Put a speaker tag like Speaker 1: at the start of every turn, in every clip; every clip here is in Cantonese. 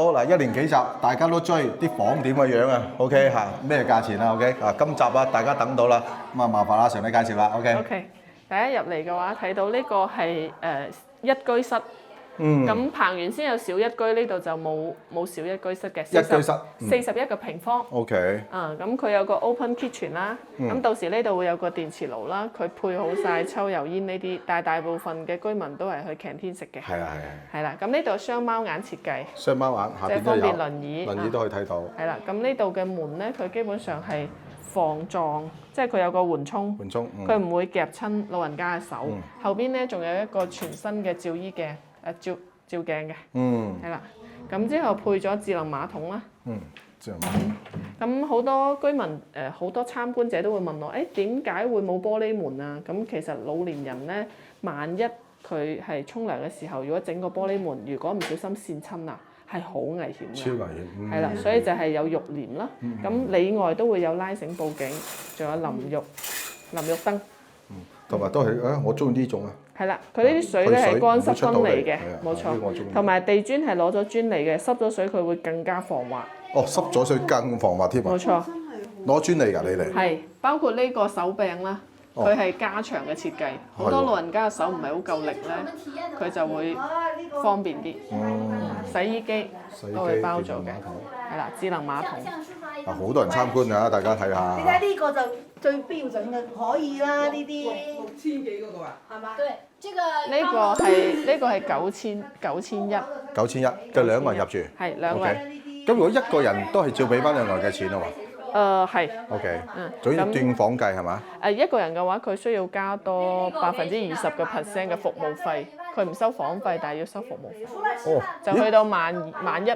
Speaker 1: 好嗱，一連幾集大家都追啲房點嘅樣啊 ？OK 嚇，咩價錢啊 ？OK 啊，今集啊大家等到啦，咁啊麻煩阿常你介紹啦。OK。
Speaker 2: OK，第一入嚟嘅話睇到呢個係一居室。咁棚原先有小一居，呢度就冇小一居室嘅。
Speaker 1: 一居室
Speaker 2: 41個平方。
Speaker 1: OK。
Speaker 2: 咁佢有個 open kitchen 啦，咁到時呢度會有個電磁爐啦，佢配好晒抽油煙呢啲，但係大部分嘅居民都係去 canteen 食嘅。
Speaker 1: 係啦。
Speaker 2: 係啦，咁呢度雙貓眼設計。
Speaker 1: 雙貓眼下邊都有。
Speaker 2: 即係方便輪椅。
Speaker 1: 輪椅都可以睇到。
Speaker 2: 係啦，咁呢度嘅門咧，佢基本上係防撞，即係佢有個緩衝。緩衝。佢唔會夾親老人家嘅手。後邊咧仲有一個全新嘅照醫嘅。照鏡嘅，係啦，咁之後配咗智能馬桶啦，
Speaker 1: 智能馬桶。
Speaker 2: 咁好多居民好多參觀者都會問我，點解會冇玻璃門啊？咁其實老年人咧，萬一佢係沖涼嘅時候，如果整個玻璃門，如果唔小心跣親啊，係好危險嘅。超危險。係啦，所以就係有浴簾啦，咁裏外都會有拉繩報警，仲有淋浴燈。
Speaker 1: 同埋都係我中意呢種啊。
Speaker 2: 係啦，佢呢啲水咧係乾濕分離嘅，冇錯。同埋地磚係攞咗專利嘅，濕咗水佢會更加防滑。
Speaker 1: 哦，濕咗水更防滑添啊！
Speaker 2: 冇錯，
Speaker 1: 攞專利㗎你哋。
Speaker 2: 係，包括呢個手柄啦，佢係加長嘅設計。好多老人家嘅手唔係好夠力咧，佢就會方便啲。洗衣機都會包咗嘅，係啦，智能馬桶。
Speaker 1: 好多人參觀啊！大家睇下。
Speaker 3: 你睇呢個就最標準嘅，可以啦呢啲。
Speaker 4: 6000幾嗰個啊？
Speaker 3: 係嘛？
Speaker 4: 對，
Speaker 2: 呢個係9100。
Speaker 1: 9100，就兩個人入住。
Speaker 2: 係兩個人。
Speaker 1: 咁如果一個人都係照俾翻另外嘅錢啊嘛？
Speaker 2: 係。
Speaker 1: OK。總之斷房計係嘛？
Speaker 2: 一個人嘅話，佢需要加多20%嘅服務費，佢唔收房費，但係要收服務費。
Speaker 1: 哦。
Speaker 2: 就去到萬一。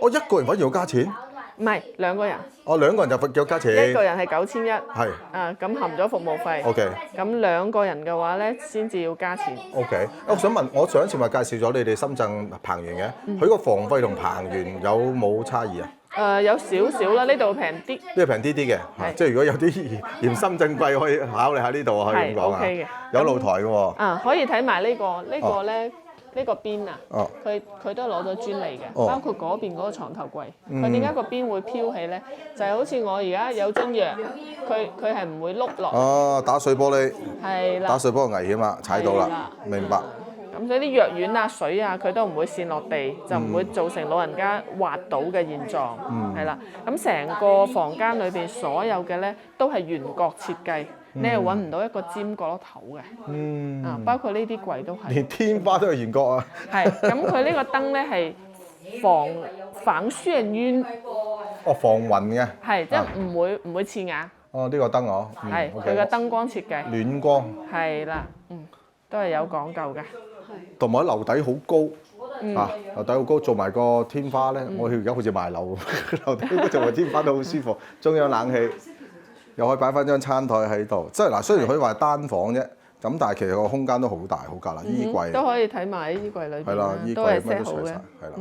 Speaker 1: 我一個人反而要加錢？
Speaker 2: 唔係兩個人。
Speaker 1: 哦，兩個人就要加錢。
Speaker 2: 一個人係9100。
Speaker 1: 係。
Speaker 2: 咁含咗服務費。
Speaker 1: OK。
Speaker 2: 咁兩個人嘅話咧，先至要加錢。
Speaker 1: OK。我想問，我上一次咪介紹咗你哋深圳棚源嘅，佢個房費同棚源有冇差異啊？
Speaker 2: 有少少啦，呢度平啲。
Speaker 1: 呢度平啲嘅，即係如果有啲嫌深圳貴，可以考慮下呢度，可以咁講啊。
Speaker 2: OK 嘅。
Speaker 1: 有露台嘅喎。
Speaker 2: 可以睇埋呢個咧。呢個邊啊，佢都攞咗專利嘅，包括嗰邊嗰個床頭櫃。佢點解個邊會飄起咧？就係好似我而家有樽藥，佢係唔會碌落。
Speaker 1: 哦，打碎玻璃。係啦。打碎玻璃危險啦，踩到啦。明白。
Speaker 2: 咁所以啲藥丸啊、水啊，佢都唔會跣落地，就唔會造成老人家滑倒嘅現狀。係啦。咁成個房間裏邊所有嘅咧，都係圓角設計。你係揾唔到一個尖角落頭嘅，包括呢啲櫃都係。
Speaker 1: 連天花都係圓角啊！
Speaker 2: 係，咁佢呢個燈咧係防眩暈。
Speaker 1: 哦，防暈嘅。
Speaker 2: 係，即係唔會刺眼。
Speaker 1: 哦，呢個燈哦。
Speaker 2: 係，佢個燈光設計。
Speaker 1: 暖光。
Speaker 2: 係啦，都係有講究嘅。
Speaker 1: 同埋樓底好高，樓底好高，做埋個天花咧，我而家好似賣樓，樓底嗰做埋天花都好舒服，中央冷氣。又可以擺翻張餐台喺度，即係嗱，雖然可以話係單房啫，咁但係其實個空間都好大，好夾啦，衣櫃
Speaker 2: 都可以睇埋衣櫃裏邊，
Speaker 1: 係啦，衣
Speaker 2: 都係
Speaker 1: 櫃乜都除晒，係啦。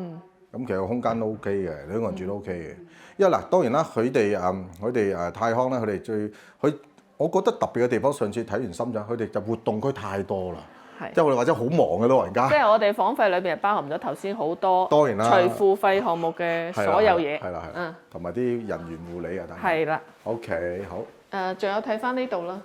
Speaker 1: 咁其實個空間都 OK 嘅，兩個人住都 OK 嘅。因為嗱，當然啦，佢哋泰康咧，我覺得特別嘅地方，上次睇完深圳，佢哋就活動區太多啦。即係我哋或者好忙嘅老人家。
Speaker 2: 即係我哋房費裏邊係包含咗頭先好多，
Speaker 1: 當然啦，
Speaker 2: 隨付費項目嘅所有嘢。
Speaker 1: 係啦，同埋啲人員護理啊等。
Speaker 2: 係啦。
Speaker 1: OK， 好。
Speaker 2: 仲有睇翻呢度啦。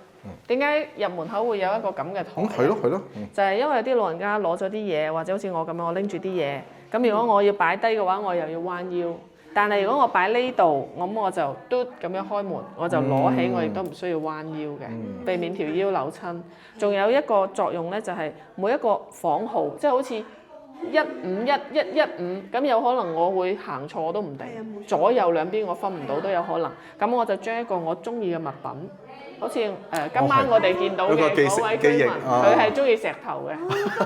Speaker 2: 點解入門口會有一個咁嘅台？
Speaker 1: 係咯。
Speaker 2: 就係因為有啲老人家攞咗啲嘢，或者好似我咁樣，我拎住啲嘢。咁如果我要擺低嘅話，我又要彎腰。但係如果我擺呢度，咁我就嘟咁樣開門，我就攞起，我亦都唔需要彎腰嘅，避免條腰扭親。仲有一個作用咧，就係每一個房號，即係好似151、115，咁有可能我會行錯都唔定，左右兩邊我分唔到都有可能。咁我就將一個我中意嘅物品。好似今晚我哋見到嘅嗰位居民，佢係中意石頭嘅，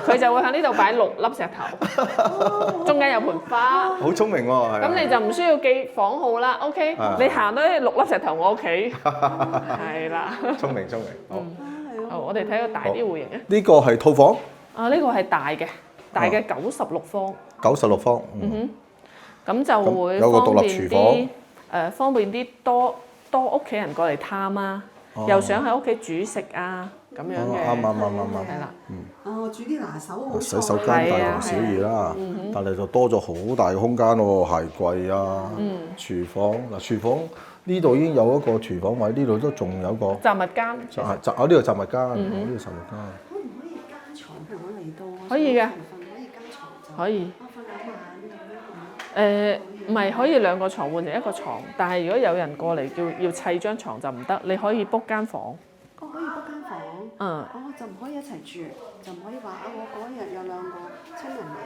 Speaker 2: 佢就會喺呢度擺6粒石頭，中間有盆花。
Speaker 1: 好聰明喎！
Speaker 2: 咁你就唔需要記房號啦 ，OK？你行到6粒石頭我屋企，係啦。聰明。好，我哋睇個大啲戶型啊。
Speaker 1: 呢個係套房。
Speaker 2: 呢個係大嘅96方。
Speaker 1: 96方。
Speaker 2: 咁就會
Speaker 1: 有個獨立廚房。
Speaker 2: 方便啲多屋企人過嚟探啊。又想喺屋企煮食啊，咁樣嘅，
Speaker 1: 啱，
Speaker 2: 係啦。
Speaker 3: 煮啲拿手好
Speaker 1: 洗手間大同小異啦，但係就多咗好大嘅空間喎，鞋櫃啊，廚房嗱，廚房呢度已經有一個廚房位，呢度都仲有個
Speaker 2: 雜物間，
Speaker 1: 呢度雜物間，呢度雜物間。
Speaker 3: 可唔可以加床？譬如我嚟到，
Speaker 2: 可以嘅，
Speaker 3: 可以加床就
Speaker 2: 可以。
Speaker 3: 瞓兩晚
Speaker 2: 唔係可以兩個床換成一個床，但係如果有人過嚟要砌張床就唔得，你可以 book 間房。
Speaker 3: 可以 book 間房。就唔可以一齊住，就唔可以話我嗰日有兩個親人嚟，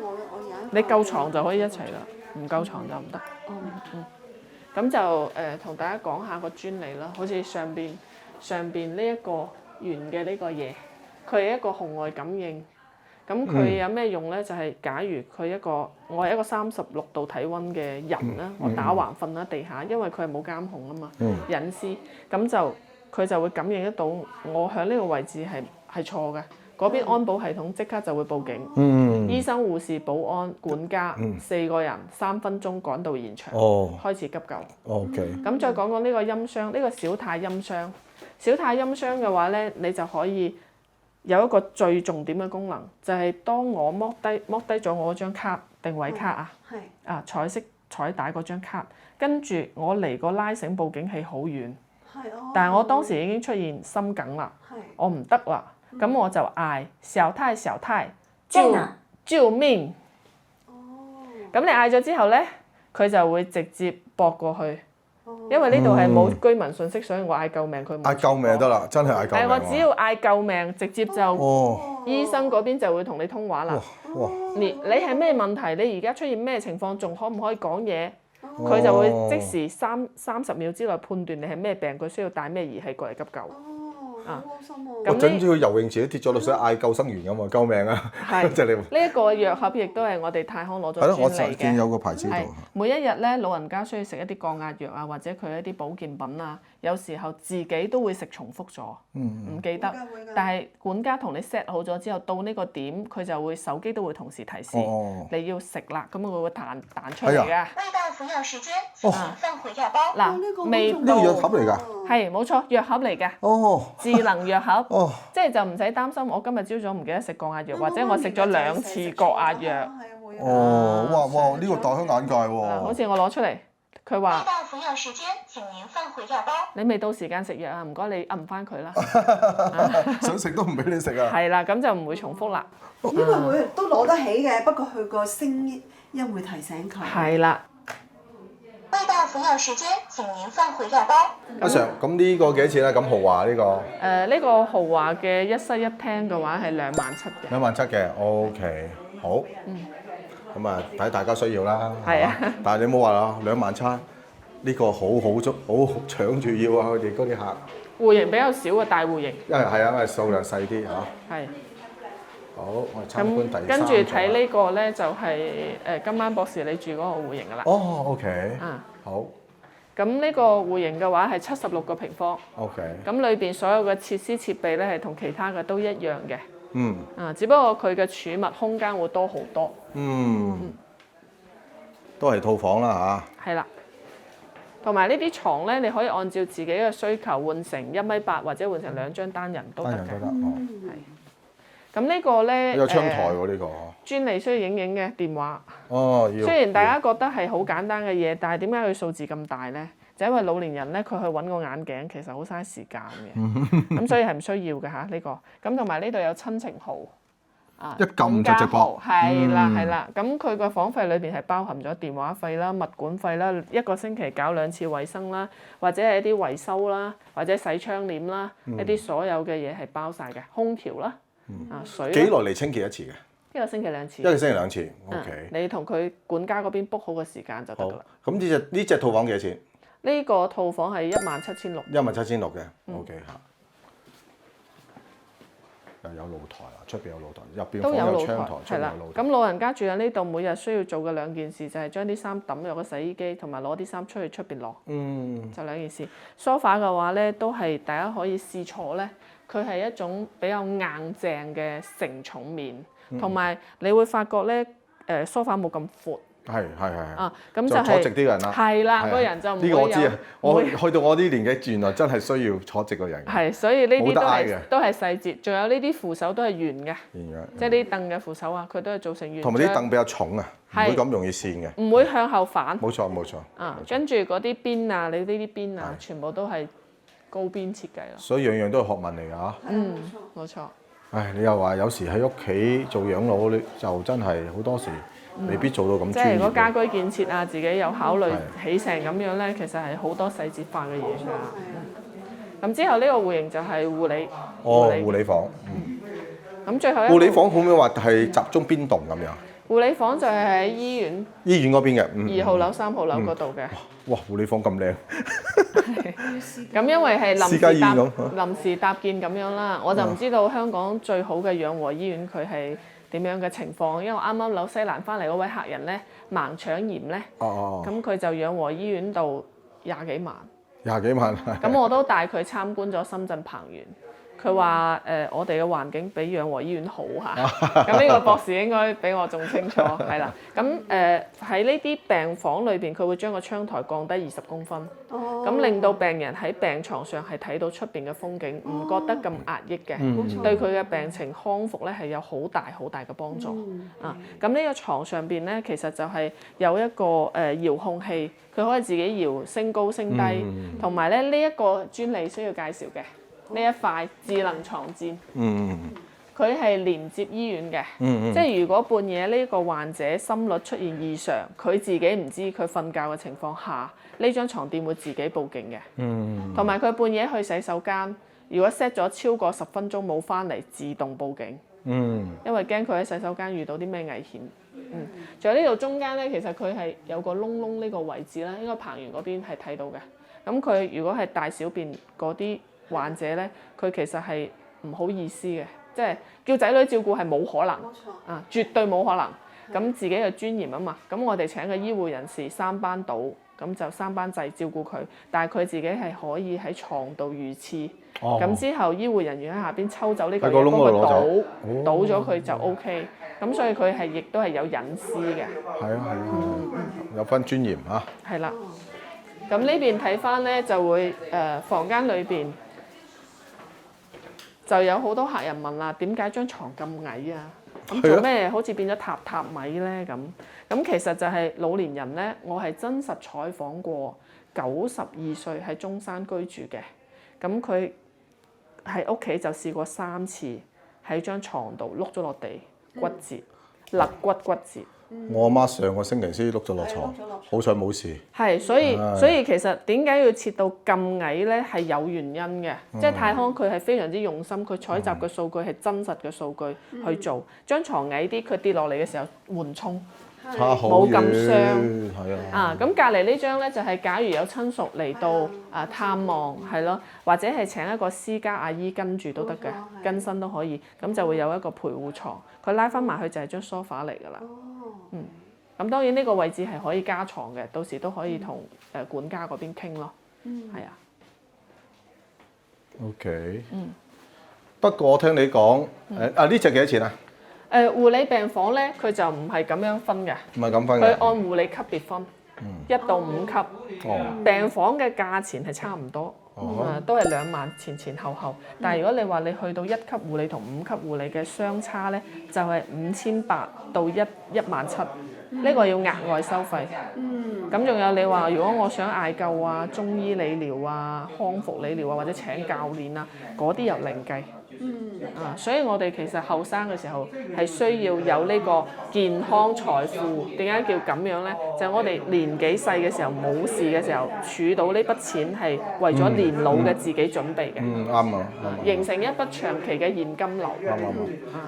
Speaker 3: 我有一個。
Speaker 2: 你夠床就可以一齊啦，唔夠床就唔得。咁就同大家講下個專利啦，好似上邊呢一個圓嘅呢個嘢，佢係一個紅外感應。咁佢有咩用咧？就係假如我係一個36度體溫嘅人啦，我打橫瞓喺地下，因為佢係冇監控啊嘛，隱私，咁佢就會感應得到我喺呢個位置係錯嘅，嗰邊安保系統即刻就會報警。醫生、護士、保安、管家4個人3分鐘趕到現場，開始急救。
Speaker 1: OK。
Speaker 2: 咁再講講呢個音箱，呢個小太音箱。小太音箱嘅話咧，你就可以有一個最重點嘅功能，就係當我剝低咗我嗰張卡定位卡彩色彩帶嗰張卡，跟住我離個拉繩報警器好遠。但係我當時已經出現心梗啦，我唔得啦，咁我就嗌小太小太，救命！咁你嗌咗之後咧，佢就會直接駁過去，因為呢度係冇居民信息，所以我嗌救命佢冇。
Speaker 1: 嗌救命得啦，真係嗌救命。
Speaker 2: 係我只要嗌救命，直接就醫生嗰邊就會同你通話啦。你係咩問題？你而家出現咩情況？仲可唔可以講嘢？佢就會即時30秒之內判斷你係咩病，佢需要帶咩儀器過嚟急救。
Speaker 3: 好開心喎！
Speaker 1: 我整住去游泳池都跌咗落水，嗌救生員咁啊！救命啊！即係你
Speaker 2: 呢一個藥盒亦都係我哋太康攞咗專利嘅。
Speaker 1: 係咯，我見有個牌子度。
Speaker 2: 每一日咧，老人家需要食一啲降壓藥啊，或者佢一啲保健品啊，有時候自己都會食重複咗，唔記得。但係管家同你 set 好咗之後，到呢個點，佢就會手機都會同時提示你要食啦，咁佢會彈出嚟㗎。
Speaker 4: 未到服藥時間，請您放回藥包。
Speaker 2: 嗱，未
Speaker 1: 呢個藥盒嚟㗎。
Speaker 2: 係冇錯，藥盒嚟㗎。智能藥盒，即係就唔使擔心，我今日朝早唔記得食降壓藥，或者我食咗2次降壓藥。
Speaker 1: 哇！呢個大開眼界喎。
Speaker 2: 好似我攞出嚟，佢話：
Speaker 4: 未到服藥時間，請您放回藥包。
Speaker 2: 你未到時間食藥啊，唔該你撳翻佢啦。
Speaker 1: 想食都唔俾你食啊。
Speaker 2: 係啦，咁就唔會重複啦。
Speaker 3: 因為會都攞得起嘅，不過佢個聲音會提醒佢。
Speaker 2: 係啦。
Speaker 4: 未到服藥時間，請您放回藥包。
Speaker 1: 阿 Sir，咁呢個幾多錢咧？咁豪華呢個？
Speaker 2: 呢個豪華嘅一室一廳嘅話係27000嘅。
Speaker 1: 27000嘅 ，OK，好。咁啊，睇大家需要啦。
Speaker 2: 係啊。
Speaker 1: 但係你冇話啊，27000呢個好搶住要啊！佢哋嗰啲客。
Speaker 2: 戶型比較少嘅大戶型。
Speaker 1: 因為數量細啲嚇。
Speaker 2: 係。
Speaker 1: 好，我哋參觀第3座。
Speaker 2: 跟住睇呢個咧，就係今晚博士你住嗰個戶型㗎啦。
Speaker 1: OK。好。
Speaker 2: 咁呢個戶型嘅話係76個平方。
Speaker 1: OK。咁
Speaker 2: 裏邊所有嘅設施設備咧係同其他嘅都一樣嘅。只不過佢嘅儲物空間會多好多。
Speaker 1: 都係套房啦嚇。
Speaker 2: 係啦。同埋呢啲床咧，你可以按照自己嘅需求換成1.8米或者換成2張單人都得嘅。
Speaker 1: 單人都得。係。
Speaker 2: 咁呢個咧，
Speaker 1: 有窗台喎呢個。專
Speaker 2: 利需要影嘅電話。
Speaker 1: 要。雖
Speaker 2: 然大家覺得係好簡單嘅嘢，但係點解佢數字咁大咧？就因為老年人咧，佢去揾個眼鏡其實好嘥時間嘅，咁所以係唔需要嘅嚇呢個。咁同埋呢度有親情號，
Speaker 1: 一撳就直播。
Speaker 2: 係啦，咁佢個房費裏邊係包含咗電話費啦、物管費啦、1個星期搞2次衞生啦，或者係一啲維修啦，或者洗窗簾啦，一啲所有嘅嘢係包晒嘅，空調啦。水
Speaker 1: 幾耐嚟清潔一次嘅
Speaker 2: ？1個星期2次。
Speaker 1: 1個星期2次 ，OK。
Speaker 2: 你同佢管家嗰邊 book 好個時間就得㗎啦。
Speaker 1: 咁呢隻套房幾多錢？
Speaker 2: 呢個套房係17600。
Speaker 1: 17600嘅 ，OK 嚇。又有露台啦，出邊有露台，入邊房有窗台，出邊有露台。
Speaker 2: 咁老人家住喺呢度，每日需要做嘅2件事就係將啲衫抌入個洗衣機，同埋攞啲衫出去出邊晾。就2件事。sofa 嘅話咧，都係大家可以試坐咧。佢係一種比較硬淨嘅承重面，同埋你會發覺咧，sofa 冇咁闊，
Speaker 1: 係
Speaker 2: 啊，咁
Speaker 1: 就
Speaker 2: 係
Speaker 1: 坐直啲嘅人啦。
Speaker 2: 係啦，個人就唔會有。
Speaker 1: 呢個我知啊，我
Speaker 2: 唔會
Speaker 1: 去到我啲年紀，原來真係需要坐直個人。
Speaker 2: 係，所以呢啲
Speaker 1: 冇得挨嘅
Speaker 2: 都係細節，仲有呢啲扶手都係圓嘅，
Speaker 1: 圓嘅
Speaker 2: 即係啲凳嘅扶手啊，佢都係做成圓。
Speaker 1: 同埋啲凳比較重啊，唔
Speaker 2: 係
Speaker 1: 會咁容易跣嘅。
Speaker 2: 唔會向後反。
Speaker 1: 冇錯冇錯。
Speaker 2: 啊，跟住嗰啲邊啊，你呢啲邊啊，全部都係高邊設計咯。
Speaker 1: 所以樣樣都係學問嚟㗎嚇。
Speaker 2: 嗯，冇錯。
Speaker 1: 唉，你又話有時喺屋企做養老，你就真係好多時未必做到咁
Speaker 2: 即係如果
Speaker 1: 專業嘅。
Speaker 2: 家居建設啊，自己有考慮
Speaker 1: 係
Speaker 2: 起成咁樣咧，其實係好多細節化嘅嘢㗎。咁之後呢個戶型就係護理。
Speaker 1: 哦，護理房。
Speaker 2: 咁最後一個
Speaker 1: 護理房可唔可以話係集中邊棟咁樣？
Speaker 2: 護理房就係喺醫院
Speaker 1: 醫院嗰邊嘅。
Speaker 2: 2號樓、3號樓嗰度嘅。
Speaker 1: 哇！護理房咁靚。
Speaker 2: 咁因為係
Speaker 1: 私家醫院咁
Speaker 2: 臨時搭建咁樣啦，我就唔知道香港最好嘅養和醫院佢係點樣嘅情況，因為我啱啱紐西蘭翻嚟嗰位客人咧盲腸炎咧，咁佢就養和醫院度20幾萬，
Speaker 1: 20幾萬。
Speaker 2: 咁我都帶佢參觀咗深圳鵬園。佢話我哋嘅環境比養和醫院好嚇，咁呢個博士應該比我仲清楚，係啦。咁喺呢啲病房裏邊，佢會將個窗台降低20公分，咁令到病人喺病床上係睇到出邊嘅風景，唔覺得咁壓抑嘅，對佢嘅病情康復咧係有好大嘅幫助。啊，咁呢個床上邊咧其實就係有一個遙控器，佢可以自己搖升高升低，同埋咧呢一個專利需要介紹嘅。呢一塊智能床墊，佢係連接醫院嘅，即係如果半夜呢個患者心率出現異常，佢自己唔知，佢瞓覺嘅情況下，呢張床墊會自己報警嘅。同埋佢半夜去洗手間，如果 set 咗超過10分鐘冇翻嚟，自動報警。因為驚佢喺洗手間遇到啲咩危險。仲有呢度中間咧，其實佢係有個窿窿呢個位置啦，應該彭園嗰邊係睇到嘅。咁佢如果係大小便嗰啲患者咧，佢其實係唔好意思嘅，即係叫仔女照顧係冇可能，啊，絕對冇可能。咁自己嘅尊嚴啊嘛，咁我哋請個醫護人士3班倒，咁就3班制照顧佢，但係佢自己係可以喺床度如廁，咁之後醫護人員喺下邊抽走呢個嘢，幫佢倒咗佢就 OK。咁所以佢係亦都係有隱私嘅。
Speaker 1: 係啊，有分尊嚴嚇。
Speaker 2: 係啦，咁呢邊睇翻咧就會房間裏邊。就有好多客人問啦，點解張床咁矮啊？咁做咩好似變咗榻米咧？咁其實就係老年人咧，我係真實採訪過92歲喺中山居住嘅，咁佢喺屋企就試過3次喺張床度碌咗落地，骨折，肋骨骨折。
Speaker 1: 我阿媽上個星期先碌咗落床，好彩冇事。
Speaker 2: 係，所以其實點解要設到咁矮咧？係有原因嘅，即係泰康佢係非常之用心，佢採集嘅數據係真實嘅數據去做。張床矮啲，佢跌落嚟嘅時候緩衝，冇咁傷。
Speaker 1: 係啊。
Speaker 2: 咁隔離呢張咧就係假如有親屬嚟到探望，係咯，或者係請一個私家阿姨跟住都得嘅，跟身都可以，咁就會有一個陪護床，佢拉翻埋去就係張梳化嚟㗎啦。咁當然呢個位置係可以加床嘅，到時都可以同管家嗰邊傾咯。係啊。
Speaker 1: OK。不過我聽你講，呢隻幾多錢啊？
Speaker 2: 護理病房咧，佢就唔係咁樣分嘅。
Speaker 1: 唔係咁分嘅。
Speaker 2: 佢按護理級別分，1到5級。病房嘅價錢係差唔多，都係2萬前後。但係如果你話你去到1級護理同5級護理嘅相差咧，就係5800到17000。呢個要額外收費。咁仲有你話，如果我想嗌救啊、中醫理療啊、康復理療啊，或者請教練啊，嗰啲又另計。所以我哋其實後生嘅時候係需要有呢個健康財富。點解叫咁樣呢？就係我哋年紀細嘅時候冇事嘅時候，儲到呢筆錢係為咗年老嘅自己準備嘅。
Speaker 1: 啱啊。
Speaker 2: 形成一筆長期嘅現金流。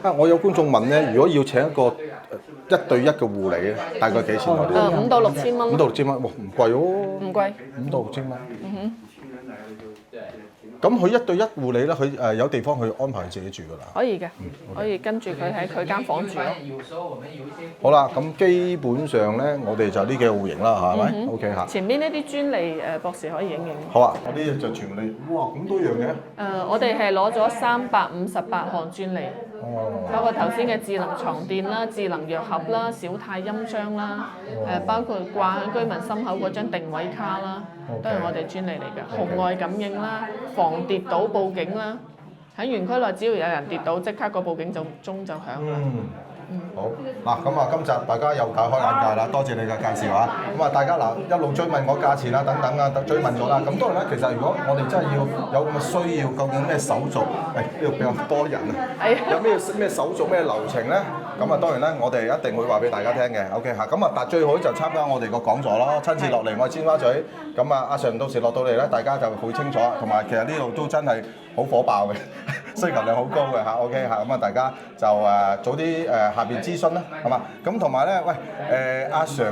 Speaker 1: 啱。我有觀眾問咧，如果要請一個1對1嘅護理咧，大概幾錢
Speaker 2: ？5到6千蚊。
Speaker 1: 5到6千蚊，哇，唔貴喎。
Speaker 2: 唔貴。
Speaker 1: 5到6千蚊。咁佢1對1護理咧，佢有地方去安排自己住㗎啦。
Speaker 2: 可以嘅，可以跟住佢喺佢間房住咯。
Speaker 1: 好啦，咁基本上咧，我哋就呢幾個戶型啦，係咪？OK 嚇。
Speaker 2: 前邊呢啲專利博士可以影影。
Speaker 1: 好啊，我啲就全部你，哇，咁多樣嘅。
Speaker 2: 我哋係攞咗358項專利。包括頭先嘅智能床墊啦、智能藥盒啦、小泰音箱啦，包括掛喺居民心口嗰張定位卡啦，都係我哋專利嚟嘅。紅外感應啦、防跌倒報警啦，喺園區內只要有人跌倒，即刻個報警鐘就響啦。
Speaker 1: 好嗱，咁啊，今集大家又大開眼界啦，多謝你嘅介紹啊！咁啊，大家嗱一路追問我價錢啊等等啊，追問咗啦。咁當然啦，其實如果我哋真係要有咁嘅需要，究竟咩手續？呢度比較多人啊，有咩手續咩流程咧？咁啊，當然啦，我哋一定會話俾大家聽嘅。OK 嚇，咁啊，但最好就參加我哋個講座咯，親自落嚟我哋尖沙咀。咁啊，阿常到時落到嚟咧，大家就會清楚。同埋其實呢度都真係好火爆嘅。需求量好高嘅嚇，OK 嚇，咁啊大家就早啲下邊諮詢啦，係嘛？咁同埋咧，喂阿常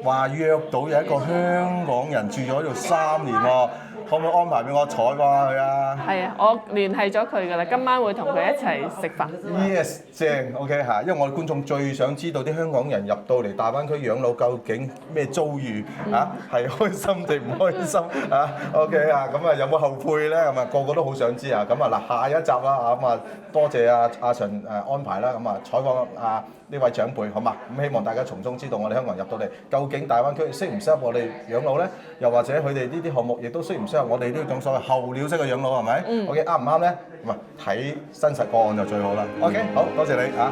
Speaker 1: 話約到有一個香港人住咗喺度3年喎，可唔可以安排俾我採訪下佢啊？
Speaker 2: 係啊，我聯繫咗佢㗎啦，今晚會同佢一齊食飯。
Speaker 1: Yes， 正 OK 嚇，因為我哋觀眾最想知道啲香港人入到嚟大灣區養老究竟咩遭遇啊？係開心定唔開心啊？OK 啊，咁啊有冇後悔咧？咁啊個個都好想知啊！咁啊嗱，下一集啦咁啊多謝阿常安排啦，咁啊採訪呢位長輩好嘛？咁希望大家從中知道我哋香港人入到嚟究竟大灣區適唔適合我哋養老咧？又或者佢哋呢啲項目亦都適唔適合我哋呢種所謂候鳥式嘅養老係咪？OK 啱唔啱咧？咁啊睇真實個案就最好啦。OK 好多謝你啊！